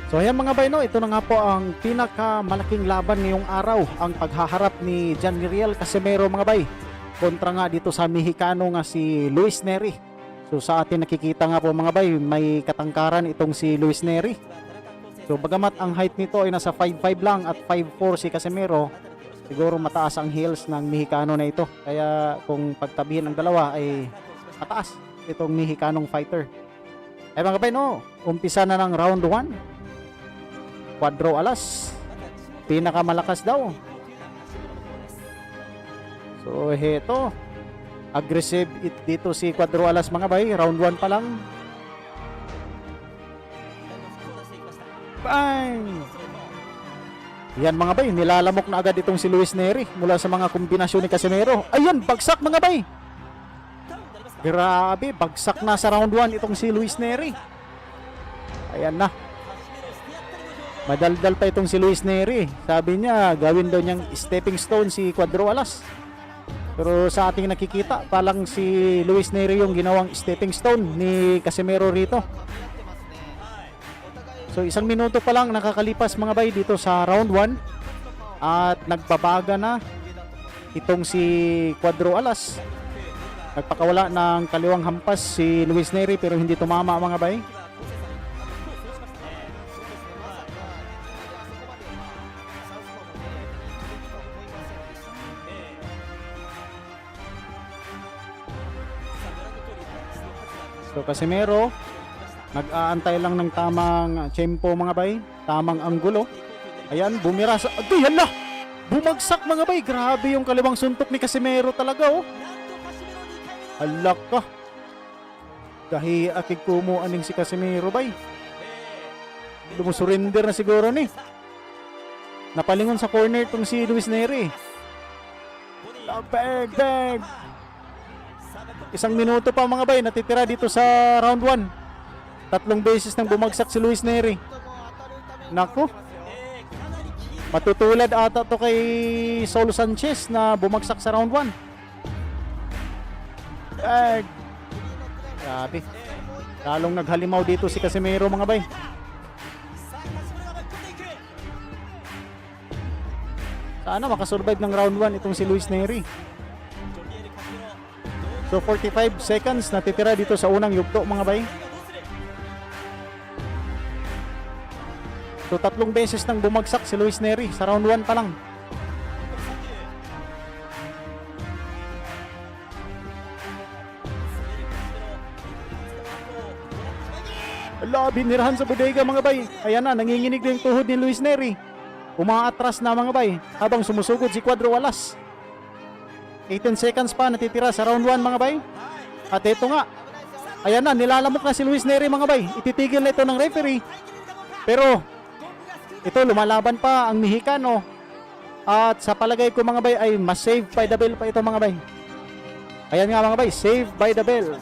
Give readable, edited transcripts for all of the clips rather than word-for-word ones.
So ayan mga bay, no, ito na nga po ang pinakamalaking laban ngayong araw, ang paghaharap ni Janiel Casimero mga bay kontra nga dito sa Mexicano nga si Luis Nery. So sa atin nakikita nga po mga bay, may katangkaran itong si Luis Nery. So bagamat ang height nito ay nasa 5'5 lang at 5'4 si Casimero, siguro mataas ang heels ng Mexicano na ito. Kaya kung pagtabihin ng dalawa ay mataas itong Mexicanong fighter. Ay mga bay, no, umpisa na ng round 1. Cuadro Alas, pinakamalakas daw. So heto, aggressive dito si Cuadro Alas mga bay, round 1 pa lang. Bang! Yan mga bay, nilalamok na agad itong si Luis Nery mula sa mga kombinasyon ni Casimero. Ayun, bagsak mga bay. Grabe, bagsak na sa round 1 itong si Luis Nery. Ayan na. Madaldal pa itong si Luis Nery. Sabi niya, gawin daw niyang stepping stone si Cuadro Alas. Pero sa ating nakikita, palang si Luis Nery yung ginawang stepping stone ni Casimero rito. So 1 minuto pa lang nakakalipas mga bay dito sa round 1. At nagbabaga na itong si Cuadro Alas. Nagpakawala ng kaliwang hampas si Luis Nery pero hindi tumama mga bay. So Casimero nag-aantay lang ng tamang tempo mga bay, tamang anggulo. Ayan, bumira sa... Agay, hala! Bumagsak mga bay. Grabe yung kaliwang suntok ni Casimero talaga, oh. Hala ka. Dahil akig kumuaning si Casimero bay. Lumusurrender na siguro ni. Napalingon sa corner tong si Luis Nery. Bag, bag. 1 minuto pa mga bay, natitira dito sa round 1. 3 beses nang bumagsak si Luis Nery. Naku. Matutulad ata to kay Saul Sanchez na bumagsak sa round 1. Grabe. Lalong naghalimaw dito si Casimero mga bay. Sana makasurvive ng round 1 itong si Luis Nery. So 45 seconds natitira dito sa unang yugto mga bay. So 3 beses nang bumagsak si Luis Nery sa round 1 pa lang. Ala, binirahan sa bodega mga bay. Ayan na, nanginginig na yung tuhod ni Luis Nery. Umaatras na mga bay habang sumusugod si Cuadro Alas. 18 seconds pa natitira sa round 1 mga bay. At ito nga, ayan na, nilalamok na si Luis Nery mga bay. Ititigil na ito ng referee. Pero ito, lumalaban pa ang Mexicano. At sa palagay ko mga bay ay mas save by the bell pa ito mga bay. Ayan nga mga bay, save by the bell.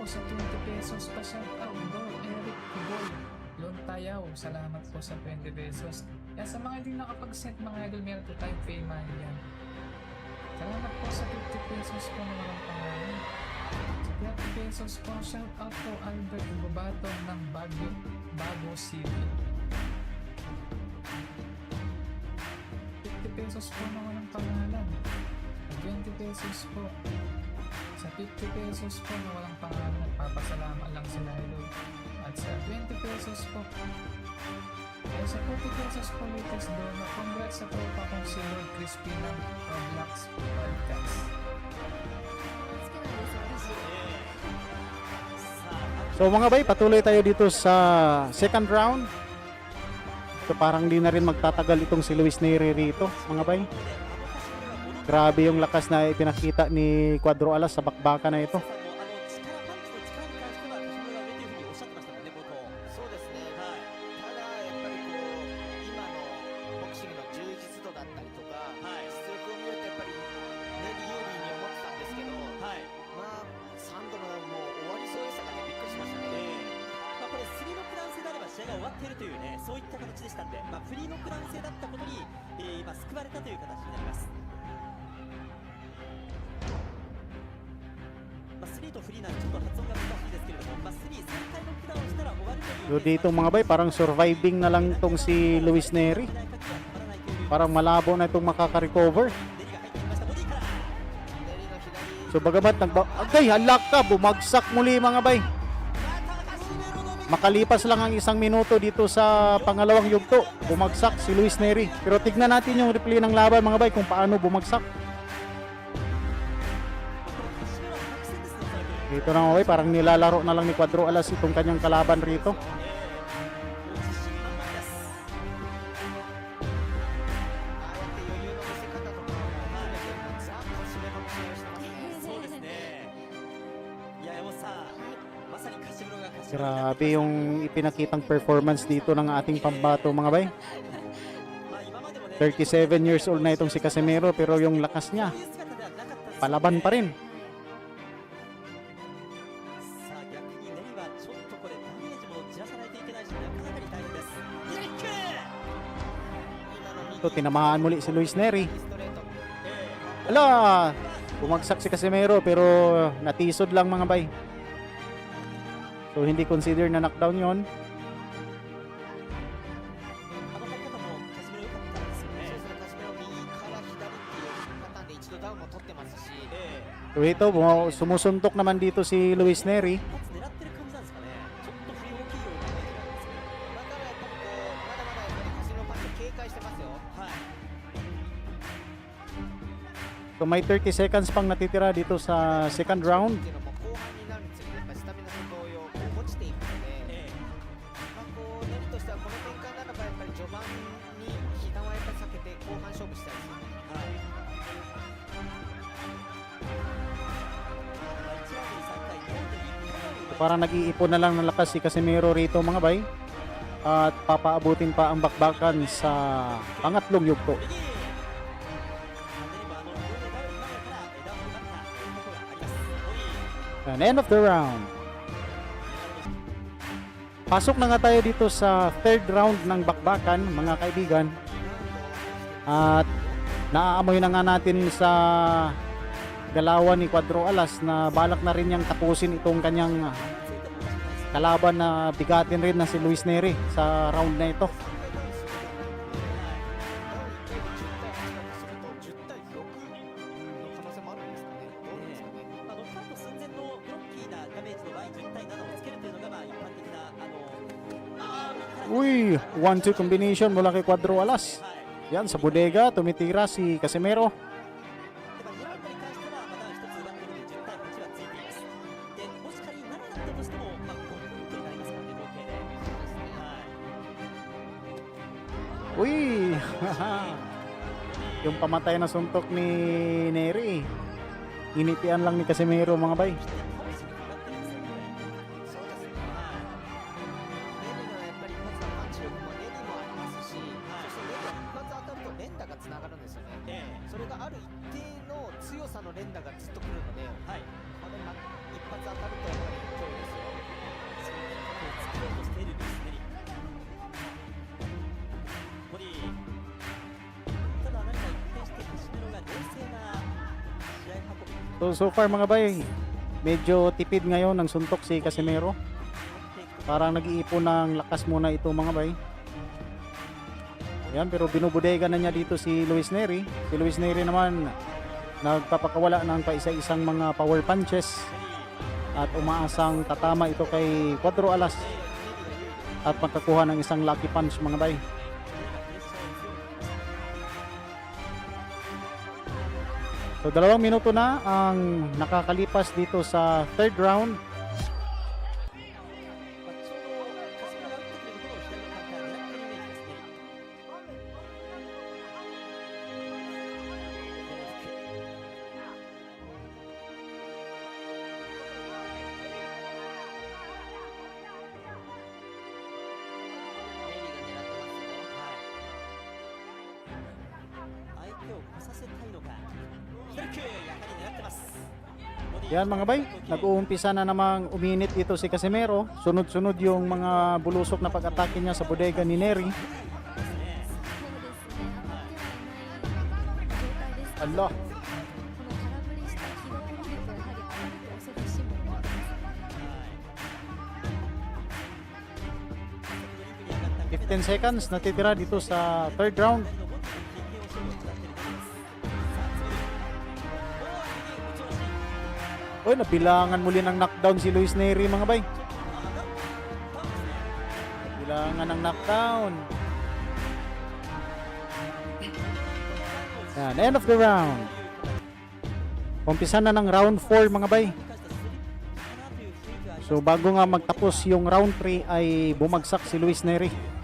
Sa 20 pesos pa shout out do Eric Boy Lontayaw, salamat po sa 20 pesos. Yan sa mga hindi nakapag-set mga idol, meron po tayong payment yan. Salamat po sa 50 pesos po na walang pangalan. Sa 30 pesos po shout out po Albert Bobato ng Bago City. 50 pesos po na walang pangalan. 20 pesos po. Sa 50 pesos po na walang pangalan, nagpapasalamat lang sila hello. At sa 20 pesos po, at sa 40 pesos po latest doon, congrats sa tropa kong si Lord Crispy ng Roblox Podcast. So mga bay, patuloy tayo dito sa second round. So parang di na rin magtatagal itong si Luis Nery rito mga bay. Grabe yung lakas na ipinakita ni Cuadro Alas sa bakbaka na ito. けるというね、そういった形でしたんで、フリーノックダウン制だったことに、今救われたという形になります。スリーとフリーなんでちょっと発音が難しいですけれども、スリー3回ノックダウンしたら終わるという So dito mga bay, parang surviving na lang tong si Luis Neri. Parang malabo na itong makaka-recover. So bagamat agay, halak ka, bumagsak muli mga bay. Makalipas lang ang 1 minuto dito sa pangalawang yugto, bumagsak si Luis Neri. Pero tignan natin yung replay ng laban mga bay kung paano bumagsak. Dito na mga bay, parang nilalaro na lang ni Cuadro Alas itong kanyang kalaban rito. Grabe yung ipinakitang performance dito ng ating pambato mga bay. 37 years old na itong si Casimero pero yung lakas niya palaban pa rin. So tinamaan muli si Luis Neri. Ala, bumagsak si Casimero pero natisod lang mga bay. So hindi consider na knockdown yon. So ito, sumusuntok naman dito si Luis Neri. So may 30 seconds pang natitira dito sa second round. Parang nag-iipon na lang ng lakas si Casimero rito mga bay. At papaabutin pa ang bakbakan sa pangatlong yugto. And end of the round. Pasok na nga tayo dito sa third round ng bakbakan mga kaibigan. At naaamoy na nga natin sa galawan ni Cuadro Alas na balak na rin niyang tapusin itong kanyang kalaban na bigatin rin na si Luis Neri sa round na ito. Uy, 1-2 combination mula kay Cuadro Alas. Yan, sa bodega tumitira si Casimero. Uy! Yung pamatay na suntok ni Neri. Initian lang ni Casimero mga bay. So far mga bay, medyo tipid ngayon ng suntok si Casimero. Parang nag-iipon ng lakas muna ito mga bay. Ayan, pero binubodega na niya dito si Luis Neri. Si Luis Neri naman nagpapakawala ng paisa-isang mga power punches at umaasang tatama ito kay Cuadro Alas at magkakuha ng isang lucky punch mga bay. So 2 minuto na ang nakakalipas dito sa third round. Yan mga bay, nag-uumpisa na namang uminit ito si Casimero. Sunod-sunod yung mga bulusok na pag-atake niya sa bodega ni Neri. Allah, Thank 15 seconds natitira dito sa third round. Uy, nabilangan muli ng knockdown si Luis Neri mga bay. Nabilangan ng knockdown. Yan, end of the round. Umpisa na ng round 4 mga bay. So bago nga magtapos yung round 3 ay bumagsak si Luis Neri.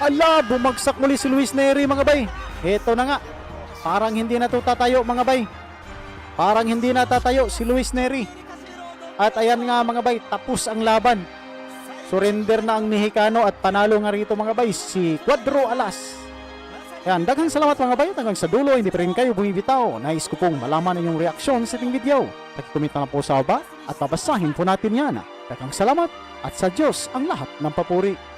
Ala, bumagsak muli si Luis Neri mga bay. Ito na nga. Parang hindi na to tatayo mga bay. Parang hindi na tatayo si Luis Neri. At ayan nga mga bay, tapos ang laban. Surrender na ang Mexicano at panalo nga rito mga bay si Cuadro Alas. Yan, daghang salamat mga bay. Hanggang sa dulo, hindi pa rin kayo bumibitaw. Nais ko pong malaman inyong reaksyon sa ating video. Pakikomment na po sa baba at babasahin po natin yan. Daghang salamat at sa Diyos ang lahat ng papuri.